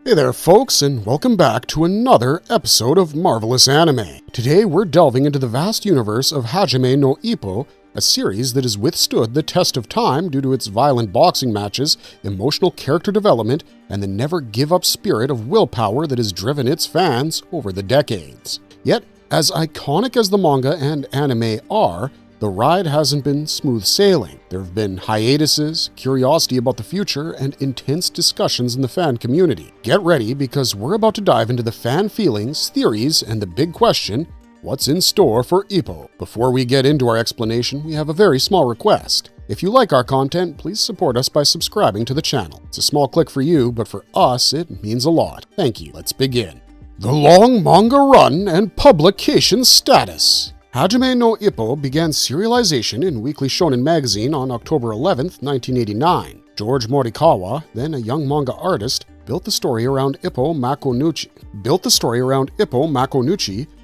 Hey there folks, and welcome back to another episode of Marvelous Anime. Today we're delving into the vast universe of Hajime no Ippo, a series that has withstood the test of time due to its violent boxing matches, emotional character development, and the never-give-up spirit of willpower that has driven its fans over the decades. Yet, as iconic as the manga and anime are, the ride hasn't been smooth sailing. There have been hiatuses, curiosity about the future, and intense discussions in the fan community. Get ready because we're about to dive into the fan feelings, theories, and the big question, what's in store for Ippo? Before we get into our explanation, we have a very small request. If you like our content, please support us by subscribing to the channel. It's a small click for you, but for us, it means a lot. Thank you. Let's begin. The long manga run and publication status. Hajime no Ippo began serialization in Weekly Shonen magazine on October 11, 1989. George Morikawa, then a young manga artist, built the story around Ippo Makonuchi,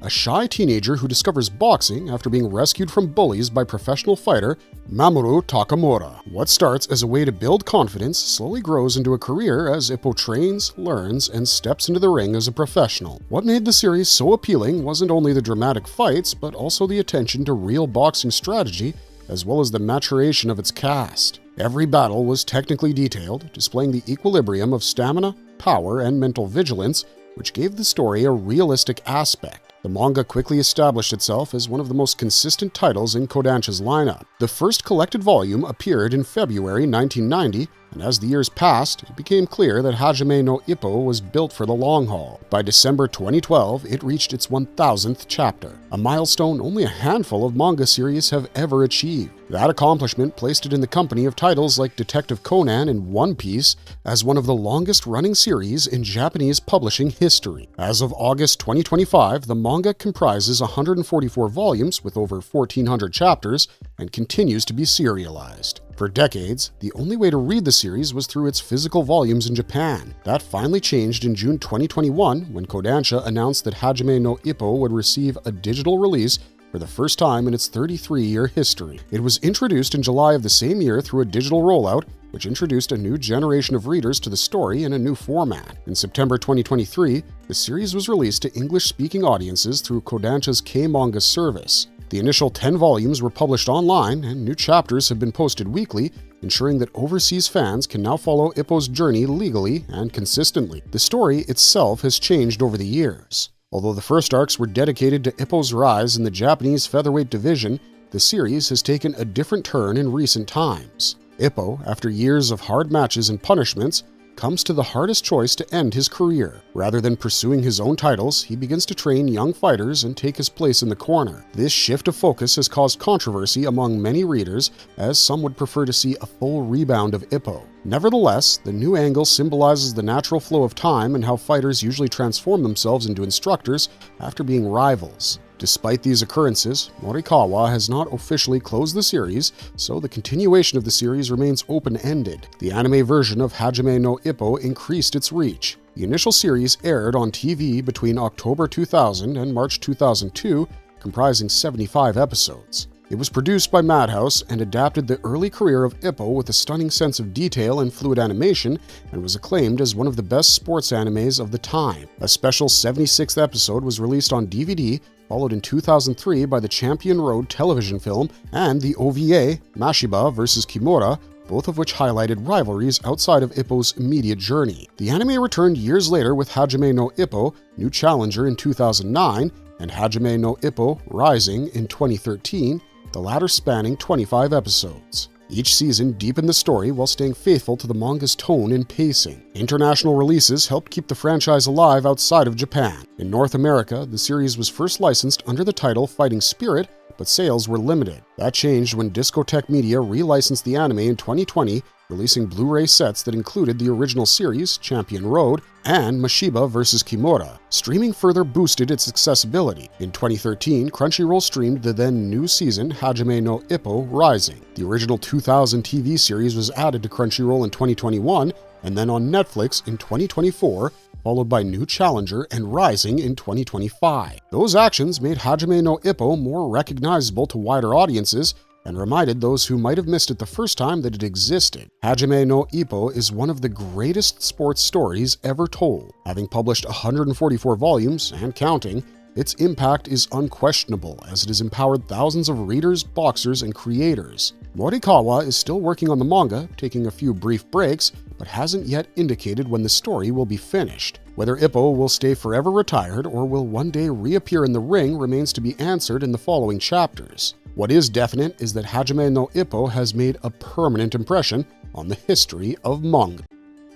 a shy teenager who discovers boxing after being rescued from bullies by professional fighter Mamoru Takamura. What starts as a way to build confidence slowly grows into a career as Ippo trains, learns, and steps into the ring as a professional. What made the series so appealing wasn't only the dramatic fights, but also the attention to real boxing strategy, as well as the maturation of its cast. Every battle was technically detailed, displaying the equilibrium of stamina, power, and mental vigilance, which gave the story a realistic aspect. The manga quickly established itself as one of the most consistent titles in Kodansha's lineup. The first collected volume appeared in February 1990, and as the years passed, it became clear that Hajime no Ippo was built for the long haul. By December 2012, it reached its 1000th chapter, a milestone only a handful of manga series have ever achieved. That accomplishment placed it in the company of titles like Detective Conan and One Piece as one of the longest-running series in Japanese publishing history. As of August 2025, the manga comprises 144 volumes with over 1,400 chapters and continues to be serialized. For decades, the only way to read the series was through its physical volumes in Japan. That finally changed in June 2021 when Kodansha announced that Hajime no Ippo would receive a digital release for the first time in its 33-year history. It was introduced in July of the same year through a digital rollout, which introduced a new generation of readers to the story in a new format. In September 2023, the series was released to English-speaking audiences through Kodansha's K-Manga service. The initial 10 volumes were published online, and new chapters have been posted weekly, ensuring that overseas fans can now follow Ippo's journey legally and consistently. The story itself has changed over the years. Although the first arcs were dedicated to Ippo's rise in the Japanese featherweight division, the series has taken a different turn in recent times. Ippo, after years of hard matches and punishments, comes to the hardest choice to end his career. Rather than pursuing his own titles, he begins to train young fighters and take his place in the corner. This shift of focus has caused controversy among many readers, as some would prefer to see a full rebound of Ippo. Nevertheless, the new angle symbolizes the natural flow of time and how fighters usually transform themselves into instructors after being rivals. Despite these occurrences, Morikawa has not officially closed the series, so the continuation of the series remains open-ended. The anime version of Hajime no Ippo increased its reach. The initial series aired on TV between October 2000 and March 2002, comprising 75 episodes. It was produced by Madhouse and adapted the early career of Ippo with a stunning sense of detail and fluid animation, and was acclaimed as one of the best sports animes of the time. A special 76th episode was released on DVD, followed in 2003 by the Champion Road television film and the OVA, Mashiba vs. Kimura, both of which highlighted rivalries outside of Ippo's immediate journey. The anime returned years later with Hajime no Ippo, New Challenger in 2009, and Hajime no Ippo, Rising in 2013, the latter spanning 25 episodes. Each season deepened the story while staying faithful to the manga's tone and pacing. International releases helped keep the franchise alive outside of Japan. In North America, the series was first licensed under the title Fighting Spirit, but sales were limited. That changed when Discotek Media relicensed the anime in 2020, releasing Blu-ray sets that included the original series, Champion Road, and Mashiba vs. Kimura. Streaming further boosted its accessibility. In 2013, Crunchyroll streamed the then new season Hajime no Ippo Rising. The original 2000 TV series was added to Crunchyroll in 2021, and then on Netflix in 2024, followed by New Challenger and Rising in 2025. Those actions made Hajime no Ippo more recognizable to wider audiences, and reminded those who might have missed it the first time that it existed. Hajime no Ippo is one of the greatest sports stories ever told. Having published 144 volumes and counting, its impact is unquestionable as it has empowered thousands of readers, boxers, and creators. Morikawa is still working on the manga, taking a few brief breaks, but hasn't yet indicated when the story will be finished. Whether Ippo will stay forever retired or will one day reappear in the ring remains to be answered in the following chapters. What is definite is that Hajime no Ippo has made a permanent impression on the history of manga.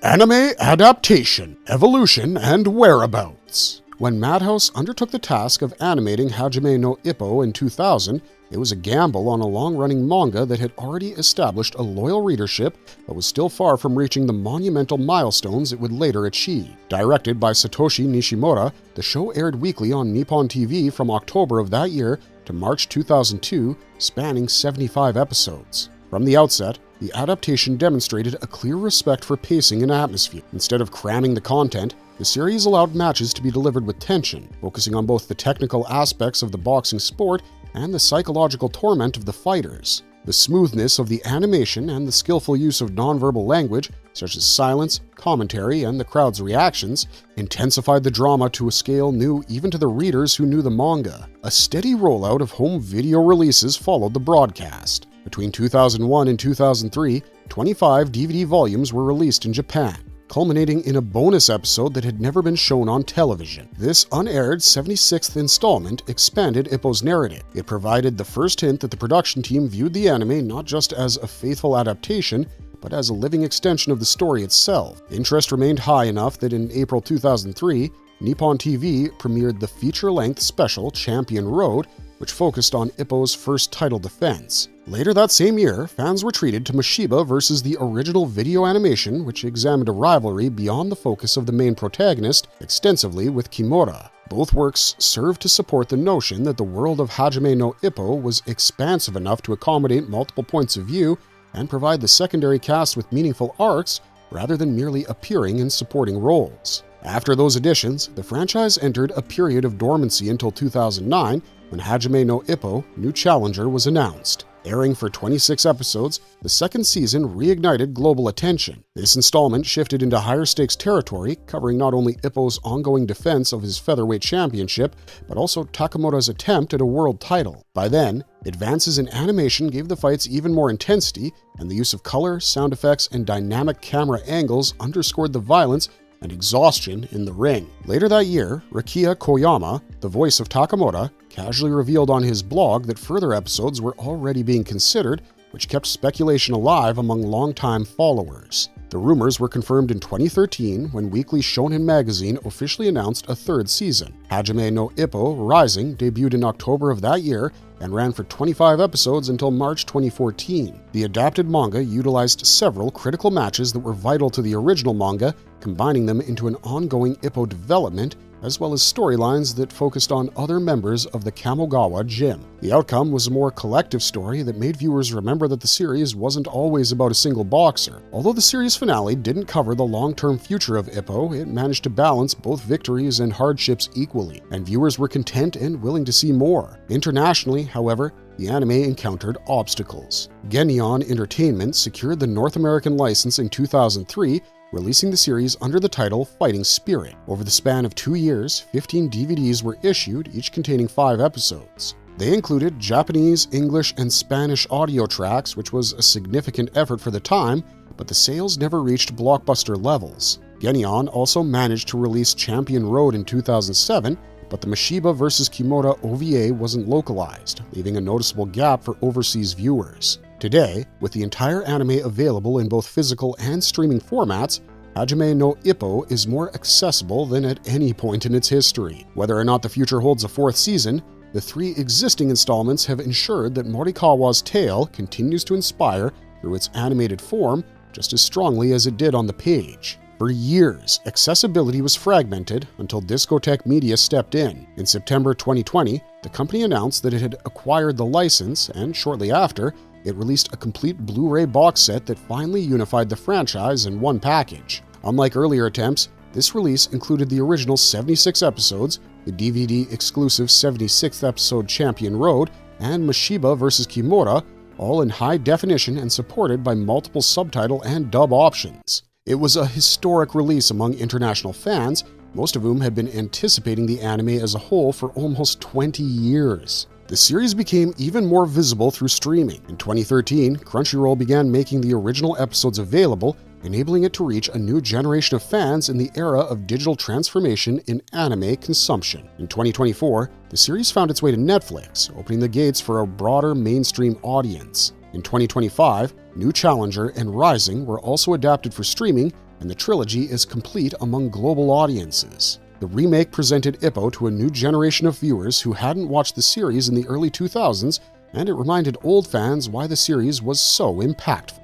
Anime adaptation, evolution, and whereabouts. When Madhouse undertook the task of animating Hajime no Ippo in 2000, it was a gamble on a long-running manga that had already established a loyal readership but was still far from reaching the monumental milestones it would later achieve. Directed by Satoshi Nishimura, the show aired weekly on Nippon TV from October of that year to March 2002, spanning 75 episodes. From the outset, the adaptation demonstrated a clear respect for pacing and atmosphere. Instead of cramming the content, the series allowed matches to be delivered with tension, focusing on both the technical aspects of the boxing sport and the psychological torment of the fighters. The smoothness of the animation and the skillful use of nonverbal language, such as silence, commentary, and the crowd's reactions, intensified the drama to a scale new even to the readers who knew the manga. A steady rollout of home video releases followed the broadcast. Between 2001 and 2003, 25 DVD volumes were released in Japan, culminating in a bonus episode that had never been shown on television. This unaired 76th installment expanded Ippo's narrative. It provided the first hint that the production team viewed the anime not just as a faithful adaptation, but as a living extension of the story itself. Interest remained high enough that in April 2003, Nippon TV premiered the feature-length special Champion Road, which focused on Ippo's first title defense. Later that same year, fans were treated to Mashiba versus the original video animation, which examined a rivalry beyond the focus of the main protagonist extensively with Kimura. Both works served to support the notion that the world of Hajime no Ippo was expansive enough to accommodate multiple points of view and provide the secondary cast with meaningful arcs rather than merely appearing in supporting roles. After those additions, the franchise entered a period of dormancy until 2009, when Hajime no Ippo, New Challenger, was announced. Airing for 26 episodes, the second season reignited global attention. This installment shifted into higher-stakes territory, covering not only Ippo's ongoing defense of his featherweight championship, but also Takamura's attempt at a world title. By then, advances in animation gave the fights even more intensity, and the use of color, sound effects, and dynamic camera angles underscored the violence and exhaustion in the ring. Later that year, Rakiya Koyama, the voice of Takamura, casually revealed on his blog that further episodes were already being considered, which kept speculation alive among longtime followers. The rumors were confirmed in 2013 when Weekly Shonen magazine officially announced a third season. Hajime no Ippo Rising debuted in October of that year and ran for 25 episodes until March 2014. The adapted manga utilized several critical matches that were vital to the original manga, combining them into an ongoing Ippo development, as well as storylines that focused on other members of the Kamogawa Gym. The outcome was a more collective story that made viewers remember that the series wasn't always about a single boxer. Although the series finale didn't cover the long-term future of Ippo, it managed to balance both victories and hardships equally, and viewers were content and willing to see more. Internationally, however, the anime encountered obstacles. Genyon Entertainment secured the North American license in 2003, releasing the series under the title Fighting Spirit. Over the span of 2 years, 15 DVDs were issued, each containing 5 episodes. They included Japanese, English, and Spanish audio tracks, which was a significant effort for the time, but the sales never reached blockbuster levels. Genyon also managed to release Champion Road in 2007, but the Mashiba vs. Kimura OVA wasn't localized, leaving a noticeable gap for overseas viewers. Today, with the entire anime available in both physical and streaming formats, Hajime no Ippo is more accessible than at any point in its history. Whether or not the future holds a 4th season, the 3 existing installments have ensured that Morikawa's tale continues to inspire through its animated form just as strongly as it did on the page. For years, accessibility was fragmented until Discotek Media stepped in. In September 2020, the company announced that it had acquired the license, and shortly after, it released a complete Blu-ray box set that finally unified the franchise in one package. Unlike earlier attempts, this release included the original 76 episodes, the DVD-exclusive 76th episode Champion Road, and Mashiba vs. Kimura, all in high definition and supported by multiple subtitle and dub options. It was a historic release among international fans, most of whom had been anticipating the anime as a whole for almost 20 years. The series became even more visible through streaming. In 2013, Crunchyroll began making the original episodes available, enabling it to reach a new generation of fans in the era of digital transformation in anime consumption. In 2024, the series found its way to Netflix, opening the gates for a broader mainstream audience. In 2025, New Challenger and Rising were also adapted for streaming, and the trilogy is complete among global audiences. The remake presented Ippo to a new generation of viewers who hadn't watched the series in the early 2000s, and it reminded old fans why the series was so impactful.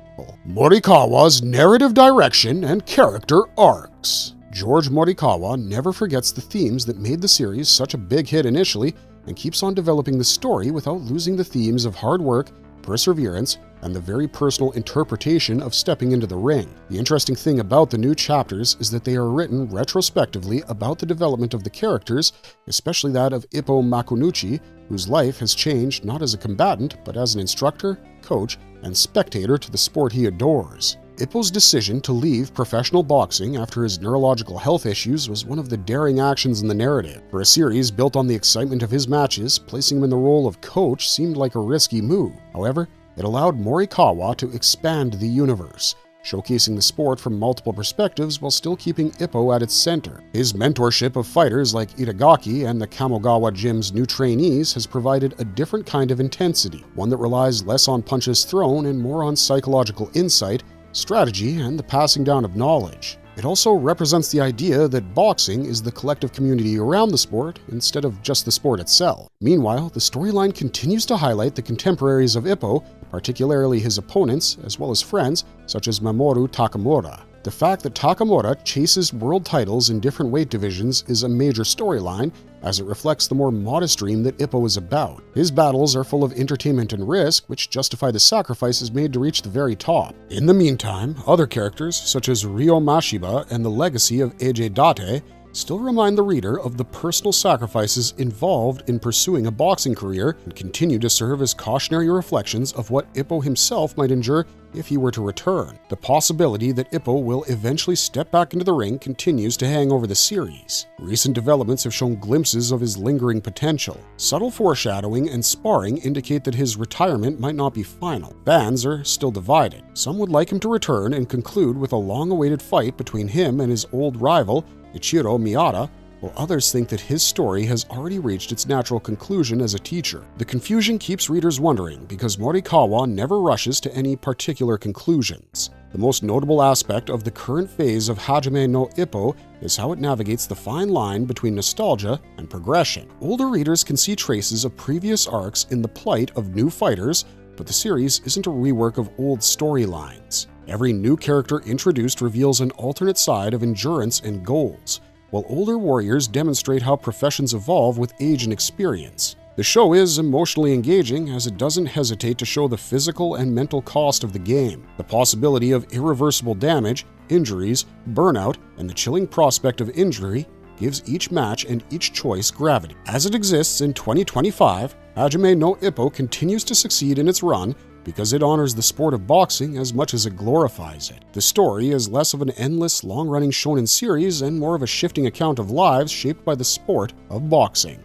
Morikawa's narrative direction and character arcs. George Morikawa never forgets the themes that made the series such a big hit initially and keeps on developing the story without losing the themes of hard work, perseverance, and the very personal interpretation of stepping into the ring. The interesting thing about the new chapters is that they are written retrospectively about the development of the characters, especially that of Ippo Makunuchi, whose life has changed not as a combatant, but as an instructor, coach, and spectator to the sport he adores. Ippo's decision to leave professional boxing after his neurological health issues was one of the daring actions in the narrative. For a series built on the excitement of his matches, placing him in the role of coach seemed like a risky move. However, it allowed Morikawa to expand the universe, showcasing the sport from multiple perspectives while still keeping Ippo at its center. His mentorship of fighters like Itagaki and the Kamogawa Gym's new trainees has provided a different kind of intensity, one that relies less on punches thrown and more on psychological insight, strategy, and the passing down of knowledge. It also represents the idea that boxing is the collective community around the sport instead of just the sport itself. Meanwhile, the storyline continues to highlight the contemporaries of Ippo, particularly his opponents, as well as friends, such as Mamoru Takamura. The fact that Takamura chases world titles in different weight divisions is a major storyline, as it reflects the more modest dream that Ippo is about. His battles are full of entertainment and risk, which justify the sacrifices made to reach the very top. In the meantime, other characters, such as Ryo Mashiba and the legacy of Eiji Date, still remind the reader of the personal sacrifices involved in pursuing a boxing career and continue to serve as cautionary reflections of what Ippo himself might endure if he were to return. The possibility that Ippo will eventually step back into the ring continues to hang over the series. Recent developments have shown glimpses of his lingering potential. Subtle foreshadowing and sparring indicate that his retirement might not be final. Fans are still divided. Some would like him to return and conclude with a long-awaited fight between him and his old rival, Ichiro Miyata, while others think that his story has already reached its natural conclusion as a teacher. The confusion keeps readers wondering because Morikawa never rushes to any particular conclusions. The most notable aspect of the current phase of Hajime no Ippo is how it navigates the fine line between nostalgia and progression. Older readers can see traces of previous arcs in the plight of new fighters, but the series isn't a rework of old storylines. Every new character introduced reveals an alternate side of endurance and goals, while older warriors demonstrate how professions evolve with age and experience. The show is emotionally engaging as it doesn't hesitate to show the physical and mental cost of the game, the possibility of irreversible damage, injuries, burnout, and the chilling prospect of injury gives each match and each choice gravity. As it exists in 2025, Hajime no Ippo continues to succeed in its run because it honors the sport of boxing as much as it glorifies it. The story is less of an endless, long-running shonen series and more of a shifting account of lives shaped by the sport of boxing.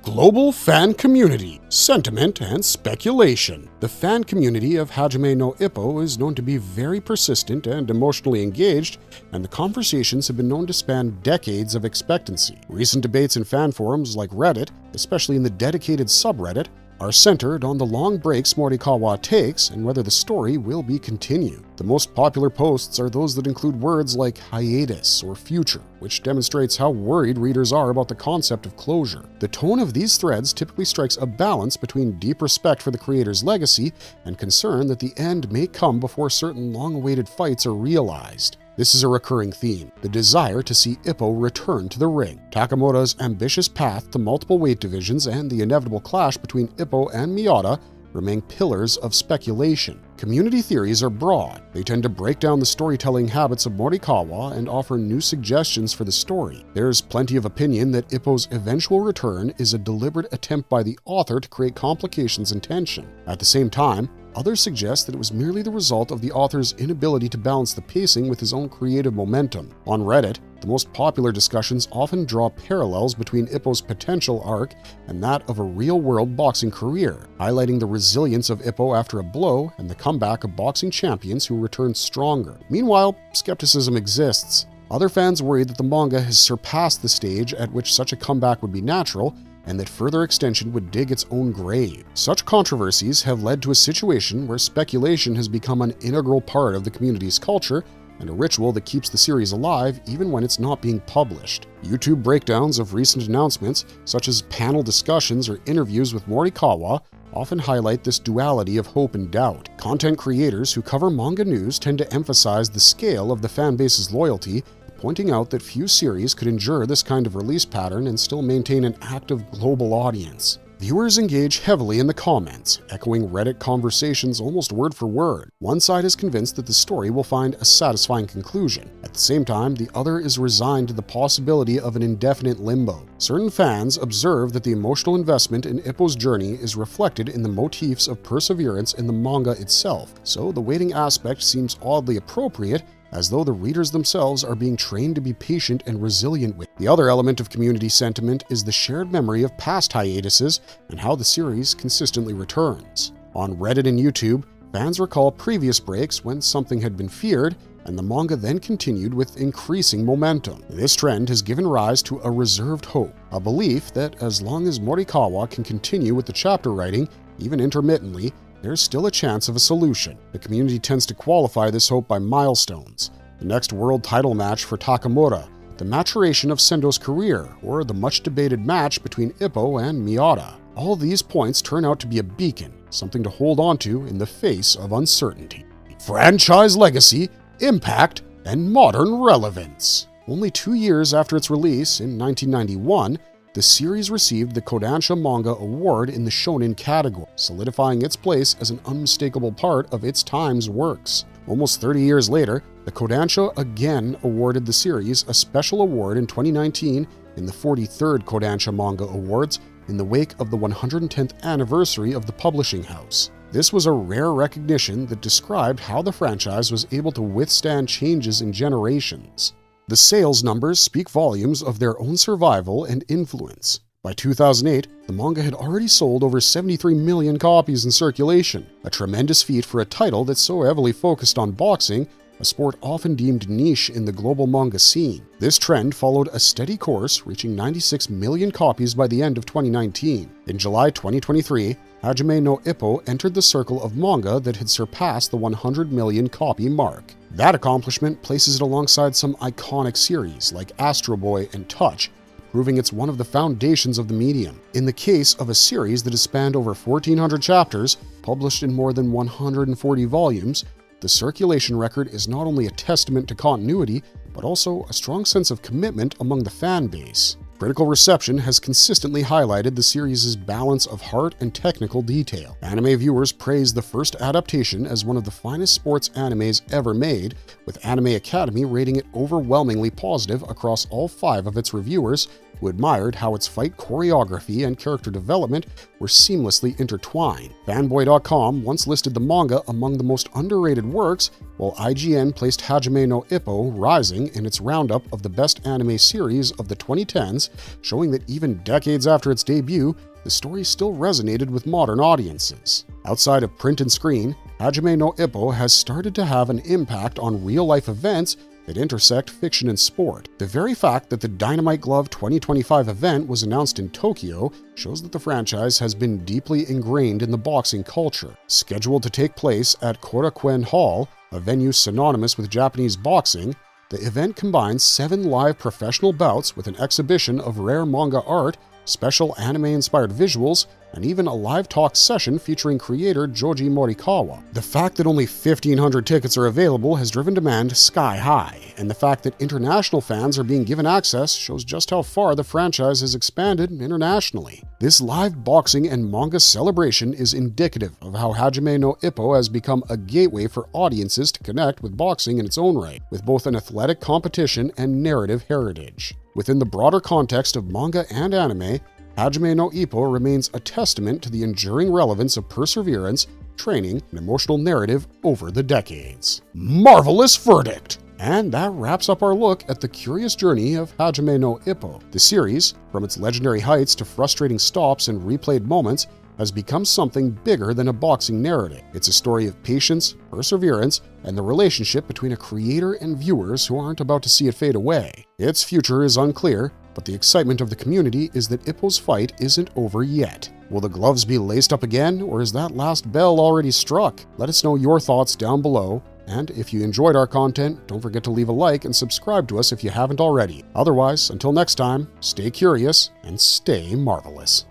Global fan community, sentiment, and speculation. The fan community of Hajime no Ippo is known to be very persistent and emotionally engaged, and the conversations have been known to span decades of expectancy. Recent debates in fan forums like Reddit, especially in the dedicated subreddit, are centered on the long breaks Morikawa takes and whether the story will be continued. The most popular posts are those that include words like hiatus or future, which demonstrates how worried readers are about the concept of closure. The tone of these threads typically strikes a balance between deep respect for the creator's legacy and concern that the end may come before certain long-awaited fights are realized. This is a recurring theme, the desire to see Ippo return to the ring. Takamura's ambitious path to multiple weight divisions and the inevitable clash between Ippo and Miyata remain pillars of speculation. Community theories are broad. They tend to break down the storytelling habits of Morikawa and offer new suggestions for the story. There's plenty of opinion that Ippo's eventual return is a deliberate attempt by the author to create complications and tension. At the same time, Others suggest that it was merely the result of the author's inability to balance the pacing with his own creative momentum. On Reddit, the most popular discussions often draw parallels between Ippo's potential arc and that of a real-world boxing career, highlighting the resilience of Ippo after a blow and the comeback of boxing champions who return stronger. Meanwhile, skepticism exists. Other fans worry that the manga has surpassed the stage at which such a comeback would be natural, and that further extension would dig its own grave. Such controversies have led to a situation where speculation has become an integral part of the community's culture and a ritual that keeps the series alive even when it's not being published. YouTube breakdowns of recent announcements, such as panel discussions or interviews with Morikawa, often highlight this duality of hope and doubt. Content creators who cover manga news tend to emphasize the scale of the fanbase's loyalty, pointing out that few series could endure this kind of release pattern and still maintain an active global audience. Viewers engage heavily in the comments, echoing Reddit conversations almost word for word. One side is convinced that the story will find a satisfying conclusion. At the same time, the other is resigned to the possibility of an indefinite limbo. Certain fans observe that the emotional investment in Ippo's journey is reflected in the motifs of perseverance in the manga itself, so the waiting aspect seems oddly appropriate, as though the readers themselves are being trained to be patient and resilient with. The other element of community sentiment is the shared memory of past hiatuses and how the series consistently returns. On Reddit and YouTube, fans recall previous breaks when something had been feared, and the manga then continued with increasing momentum. This trend has given rise to a reserved hope, a belief that as long as Morikawa can continue with the chapter writing, even intermittently, there's still a chance of a solution. The community tends to qualify this hope by milestones: the next world title match for Takamura, the maturation of Sendo's career, or the much-debated match between Ippo and Miata. All these points turn out to be a beacon, something to hold on to in the face of uncertainty. Franchise legacy, impact, and modern relevance. Only 2 years after its release in 1991, the series received the Kodansha Manga Award in the shonen category, solidifying its place as an unmistakable part of its time's works. Almost 30 years later, the Kodansha again awarded the series a special award in 2019 in the 43rd Kodansha Manga Awards in the wake of the 110th anniversary of the publishing house. This was a rare recognition that described how the franchise was able to withstand changes in generations. The sales numbers speak volumes of their own survival and influence. By 2008, the manga had already sold over 73 million copies in circulation, a tremendous feat for a title that's so heavily focused on boxing, a sport often deemed niche in the global manga scene. This trend followed a steady course, reaching 96 million copies by the end of 2019. In July 2023, Hajime no Ippo entered the circle of manga that had surpassed the 100 million copy mark. That accomplishment places it alongside some iconic series like Astro Boy and Touch, proving it's one of the foundations of the medium. In the case of a series that has spanned over 1,400 chapters, published in more than 140 volumes, the circulation record is not only a testament to continuity, but also a strong sense of commitment among the fan base. Critical reception has consistently highlighted the series' balance of heart and technical detail. Anime viewers praise the first adaptation as one of the finest sports animes ever made, with Anime Academy rating it overwhelmingly positive across all 5 of its reviewers, who admired how its fight choreography and character development were seamlessly intertwined. Fanboy.com once listed the manga among the most underrated works, while IGN placed Hajime no Ippo rising in its roundup of the best anime series of the 2010s, showing that even decades after its debut, the story still resonated with modern audiences. Outside of print and screen, Hajime no Ippo has started to have an impact on real-life events that intersect fiction and sport. The very fact that the Dynamite Glove 2025 event was announced in Tokyo shows that the franchise has been deeply ingrained in the boxing culture. Scheduled to take place at Korakuen Hall, a venue synonymous with Japanese boxing, the event combines 7 live professional bouts with an exhibition of rare manga art, special anime-inspired visuals, and even a live talk session featuring creator Joji Morikawa. The fact that only 1,500 tickets are available has driven demand sky high, and the fact that international fans are being given access shows just how far the franchise has expanded internationally. This live boxing and manga celebration is indicative of how Hajime no Ippo has become a gateway for audiences to connect with boxing in its own right, with both an athletic competition and narrative heritage. Within the broader context of manga and anime, Hajime no Ippo remains a testament to the enduring relevance of perseverance, training, and emotional narrative over the decades. Marvelous verdict! And that wraps up our look at the curious journey of Hajime no Ippo. The series, from its legendary heights to frustrating stops and replayed moments, has become something bigger than a boxing narrative. It's a story of patience, perseverance, and the relationship between a creator and viewers who aren't about to see it fade away. Its future is unclear, but the excitement of the community is that Ippo's fight isn't over yet. Will the gloves be laced up again, or is that last bell already struck? Let us know your thoughts down below. And if you enjoyed our content, don't forget to leave a like and subscribe to us if you haven't already. Otherwise, until next time, stay curious and stay marvelous.